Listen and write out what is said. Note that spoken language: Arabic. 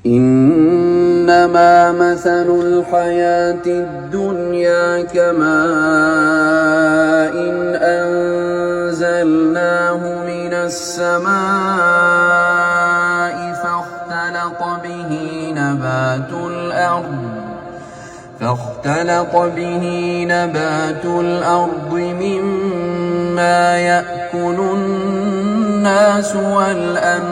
إنما مثل الحياة الدنيا كماء أنزلناه من السماء فاختلط به نبات الأرض مما يأكل الناس والأنعام